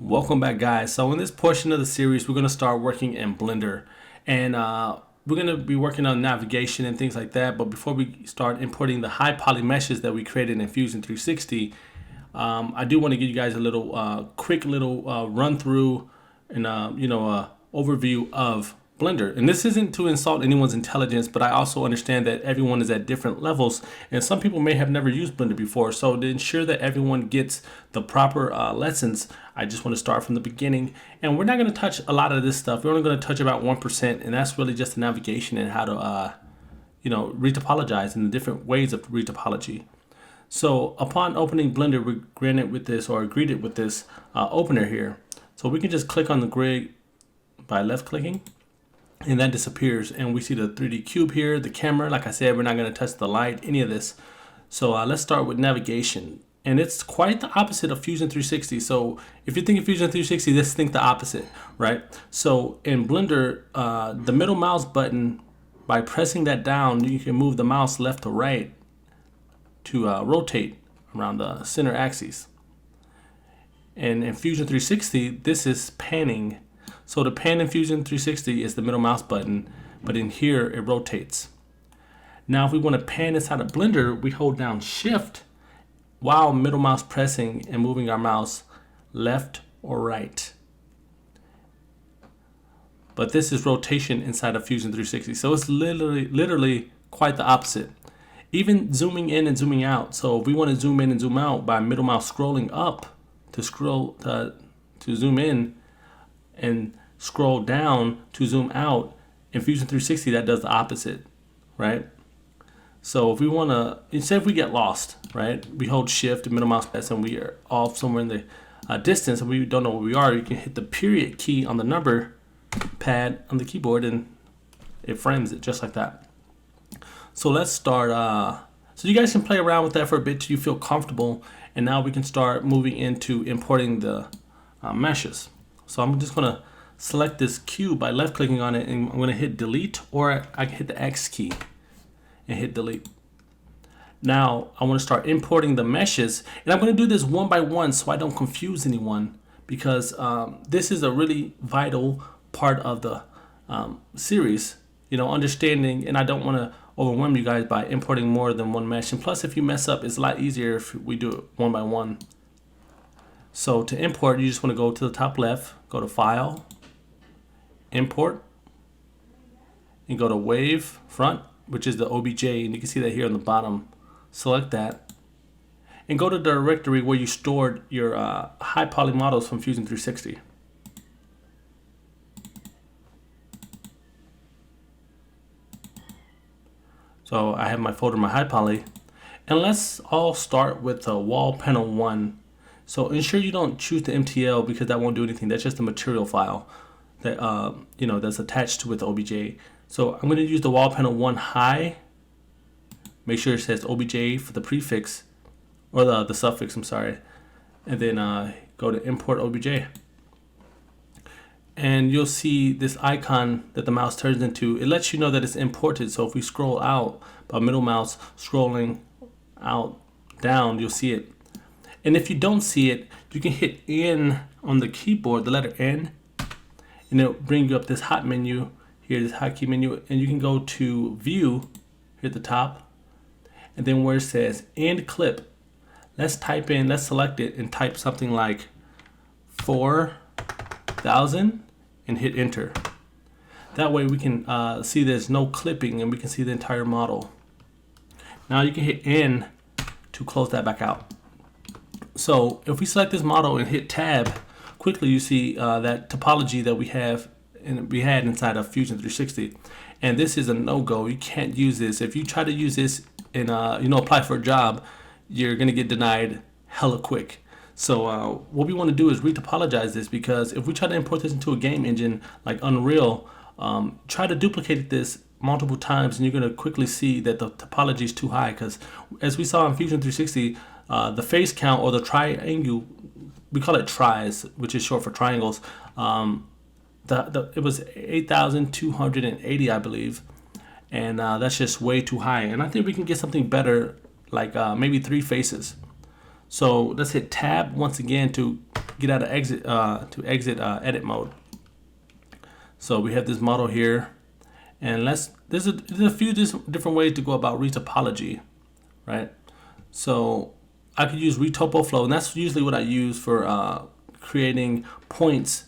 Welcome back, guys. So in this portion of the series, we're going to start working in Blender, and we're going to be working on navigation and things like that. But before we start importing the high poly meshes that we created in Fusion 360, I do want to give you guys a little quick little run through and overview of Blender. And this isn't to insult anyone's intelligence, but I also understand that everyone is at different levels, and some people may have never used Blender before. So to ensure that everyone gets the proper lessons, I just want to start from the beginning. And we're not going to touch a lot of this stuff. We're only going to touch about 1%, and that's really just the navigation and how to retopologize and the different ways of retopology. So upon opening Blender, we're granted with this, or greeted with this opener here. So we can just click on the grid by left clicking, and that disappears, and we see the 3D cube here, the camera. Like I said, we're not going to touch the light, any of this. So let's start with navigation, and it's quite the opposite of Fusion 360. So if you think of Fusion 360, let's think the opposite, right? So in Blender, the middle mouse button, by pressing that down, you can move the mouse left to right to rotate around the center axis. And in Fusion 360, this is panning. So the pan in Fusion 360 is the middle mouse button, but in here it rotates. Now if we want to pan inside of Blender, we hold down Shift while middle mouse pressing and moving our mouse left or right. But this is rotation inside of Fusion 360. So it's literally quite the opposite. Even zooming in and zooming out. So if we want to zoom in and zoom out by middle mouse scrolling up to zoom in, and scroll down to zoom out, in Fusion 360 that does the opposite, right? So if we want to, say if we get lost, right, we hold Shift and middle mouse press and we are off somewhere in the distance and we don't know where we are, you can hit the period key on the number pad on the keyboard and it frames it just like that. So let's start, so you guys can play around with that for a bit till you feel comfortable, and now we can start moving into importing the meshes. So I'm just going to select this cube by left clicking on it, and I'm going to hit delete, or I can hit the X key and hit delete. Now I want to start importing the meshes, and I'm going to do this one by one so I don't confuse anyone, because this is a really vital part of the series, understanding, and I don't want to overwhelm you guys by importing more than one mesh. And plus, if you mess up, it's a lot easier if we do it one by one. So to import, you just want to go to the top left, go to File, Import, and go to Wave Front, which is the OBJ, and you can see that here on the bottom. Select that, and go to the directory where you stored your high poly models from Fusion 360. So I have my folder, my high poly, and let's all start with the wall panel 1. So ensure you don't choose the MTL because that won't do anything. That's just a material file that that's attached with OBJ. So I'm going to use the wall panel 1 high. Make sure it says OBJ for the prefix, or the suffix, I'm sorry. And then go to import OBJ. And you'll see this icon that the mouse turns into. It lets you know that it's imported. So if we scroll out by middle mouse scrolling out down, you'll see it. And if you don't see it, you can hit N on the keyboard, the letter N, and it'll bring you up this hot menu here, this hotkey menu, and you can go to View here at the top, and then where it says End Clip, let's select it and type something like 4,000 and hit Enter. That way we can see there's no clipping and we can see the entire model. Now you can hit N to close that back out. So if we select this model and hit Tab, quickly you see that topology that we had inside of Fusion 360, and this is a no-go. You can't use this. If you try to use this and apply for a job, you're gonna get denied hella quick. So what we want to do is retopologize this, because if we try to import this into a game engine like Unreal, try to duplicate this multiple times and you're going to quickly see that the topology is too high, because as we saw in Fusion 360, the face count, or the triangle, we call it tries, which is short for triangles, it was 8,280, I believe, and that's just way too high. And I think we can get something better, like maybe 3 faces. So let's hit tab once again to get out of exit edit mode. So we have this model here, and there's a few different ways to go about retopology, right? So I could use retopoflow, and that's usually what I use for creating points,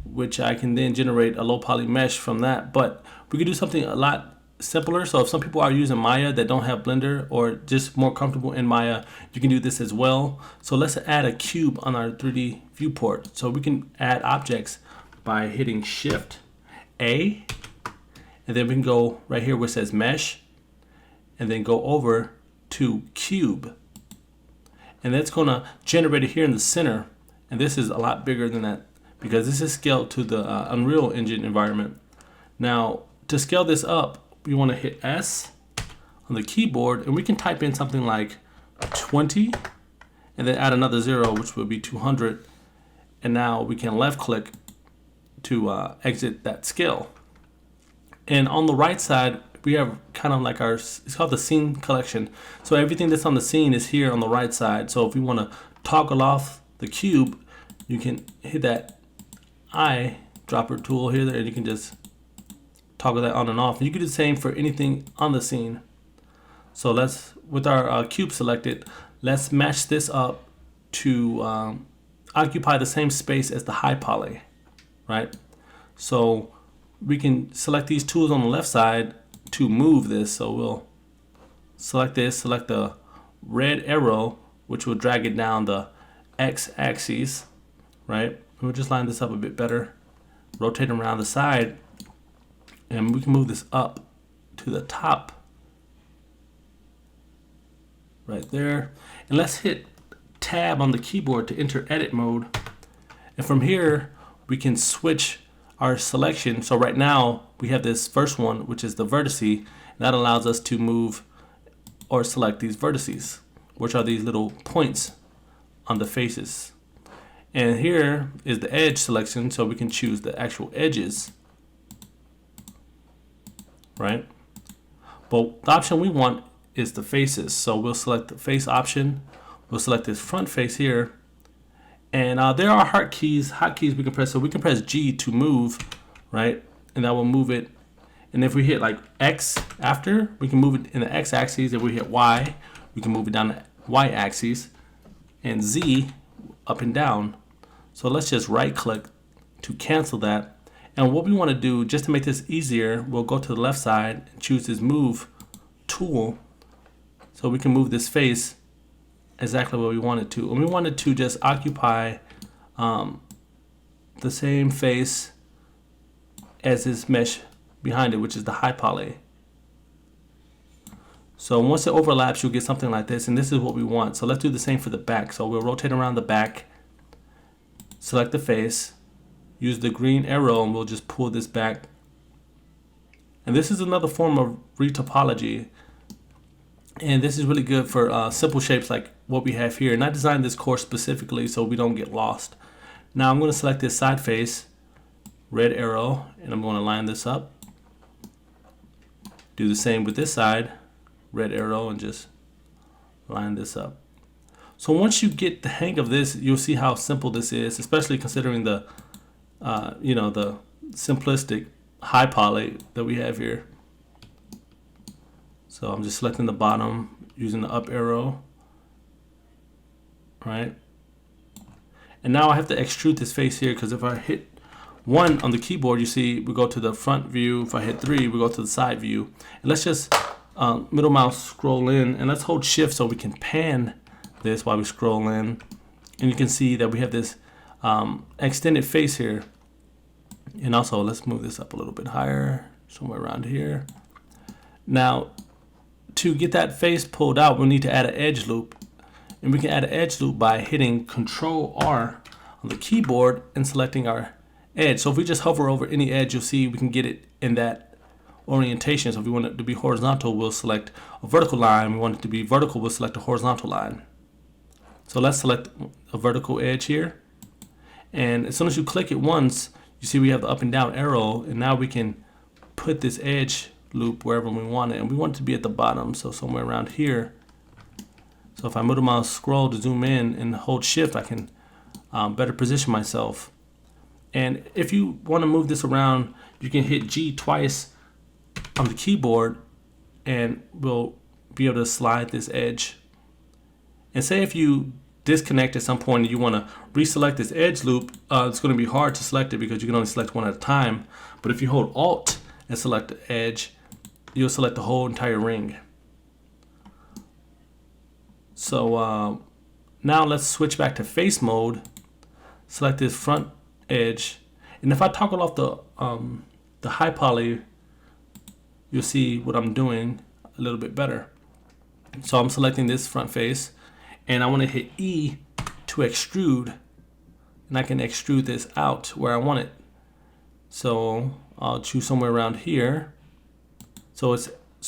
which I can then generate a low poly mesh from that. But we could do something a lot simpler. So if some people are using Maya that don't have Blender or just more comfortable in Maya, you can do this as well. So let's add a cube on our 3D viewport. So we can add objects by hitting Shift A, and then we can go right here where it says mesh, and then go over to cube, and that's going to generate it here in the center. And this is a lot bigger than that because this is scaled to the Unreal Engine environment. Now to scale this up, we want to hit S on the keyboard, and we can type in something like 20 and then add another 0, which would be 200. And now we can left click to exit that scale. And on the right side, we have kind of like it's called the scene collection. So everything that's on the scene is here on the right side. So if we want to toggle off the cube, you can hit that eyedropper tool here, and you can just toggle that on and off. And you can do the same for anything on the scene. So let's, with our cube selected, let's match this up to occupy the same space as the high poly, right? So we can select these tools on the left side to move this. So we'll select this, select the red arrow, which will drag it down the X axis, right? We'll just line this up a bit better, rotate them around the side, and we can move this up to the top right there. And let's hit tab on the keyboard to enter edit mode. And from here, we can switch our selection. So right now we have this first one, which is the vertice, and that allows us to move or select these vertices, which are these little points on the faces. And here is the edge selection, so we can choose the actual edges, right? But the option we want is the faces. So we'll select the face option. We'll select this front face here. And there are hotkeys we can press. So we can press G to move, right? And that will move it. And if we hit like X after, we can move it in the X axis. If we hit Y, we can move it down the Y axis, and Z up and down. So let's just right click to cancel that. And what we want to do, just to make this easier, we'll go to the left side and choose this move tool, so we can move this face exactly what we want it to. And we want it to just occupy the same face as this mesh behind it, which is the high poly. So once it overlaps, you'll get something like this, and this is what we want. So let's do the same for the back. So we'll rotate around the back, select the face, use the green arrow, and we'll just pull this back. And this is another form of retopology. And this is really good for simple shapes like what we have here. And I designed this course specifically so we don't get lost. Now I'm going to select this side face, red arrow, and I'm going to line this up. Do the same with this side, red arrow, and just line this up. So once you get the hang of this, you'll see how simple this is, especially considering the the simplistic high poly that we have here. So I'm just selecting the bottom using the up arrow, right? And now I have to extrude this face here, because if I hit 1 on the keyboard, you see we go to the front view. If I hit 3, we go to the side view. And let's just middle mouse scroll in, and let's hold shift so we can pan this while we scroll in. And you can see that we have this extended face here. And also let's move this up a little bit higher, somewhere around here. Now to get that face pulled out, we'll need to add an edge loop. And we can add an edge loop by hitting Control R on the keyboard and selecting our edge. So if we just hover over any edge, you'll see we can get it in that orientation. So if we want it to be horizontal, we'll select a vertical line. We want it to be vertical, we'll select a horizontal line. So let's select a vertical edge here. And as soon as you click it once, you see we have the up and down arrow, and now we can put this edge loop wherever we want it. And we want it to be at the bottom, so somewhere around here. So So if I move my scroll to zoom in and hold shift, I can better position myself. And if you want to move this around, you can hit G twice on the keyboard and we'll be able to slide this edge. And say if you disconnect at some point and you want to reselect this edge loop, it's going to be hard to select it because you can only select one at a time. But if you hold Alt and select the edge, you'll select the whole entire ring. So now let's switch back to face mode. Select this front edge, and if I toggle off the high poly, you'll see what I'm doing a little bit better. So I'm selecting this front face, and I want to hit E to extrude, and I can extrude this out where I want it. So I'll choose somewhere around here, so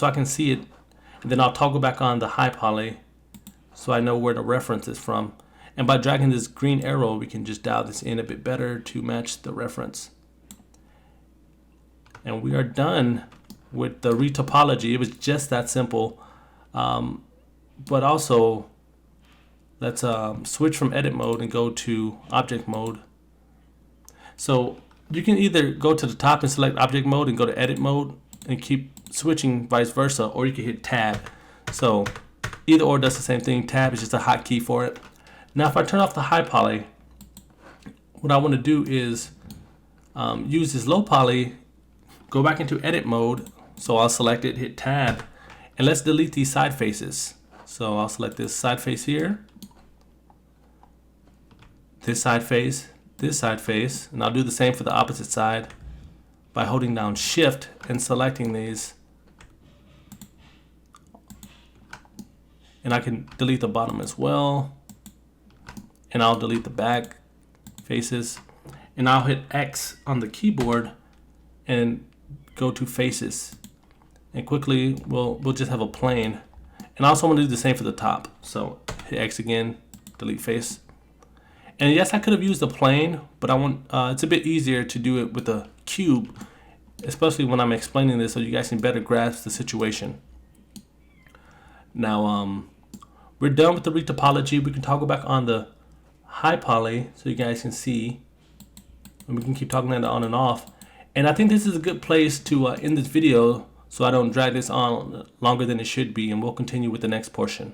I can see it, and then I'll toggle back on the high poly, so I know where the reference is from. And by dragging this green arrow, we can just dial this in a bit better to match the reference. And we are done with the retopology. It was just that simple. But also, let's switch from edit mode and go to object mode. So you can either go to the top and select object mode and go to edit mode and keep switching vice versa, or you can hit tab. So either or does the same thing. Tab is just a hotkey for it. Now if I turn off the high poly, what I want to do is use this low poly, go back into edit mode. So I'll select it, hit tab, and let's delete these side faces. So I'll select this side face here, this side face, and I'll do the same for the opposite side by holding down shift and selecting these. And I can delete the bottom as well. And I'll delete the back faces, and I'll hit X on the keyboard and go to faces, and quickly we'll just have a plane. And I also want to do the same for the top, so hit X again, delete face. And yes, I could have used a plane, but I want it's a bit easier to do it with a cube, especially when I'm explaining this so you guys can better grasp the situation. Now we're done with the retopology. We can toggle back on the high poly so you guys can see, and we can keep toggling that on and off. And I think this is a good place to end this video so I don't drag this on longer than it should be, and we'll continue with the next portion.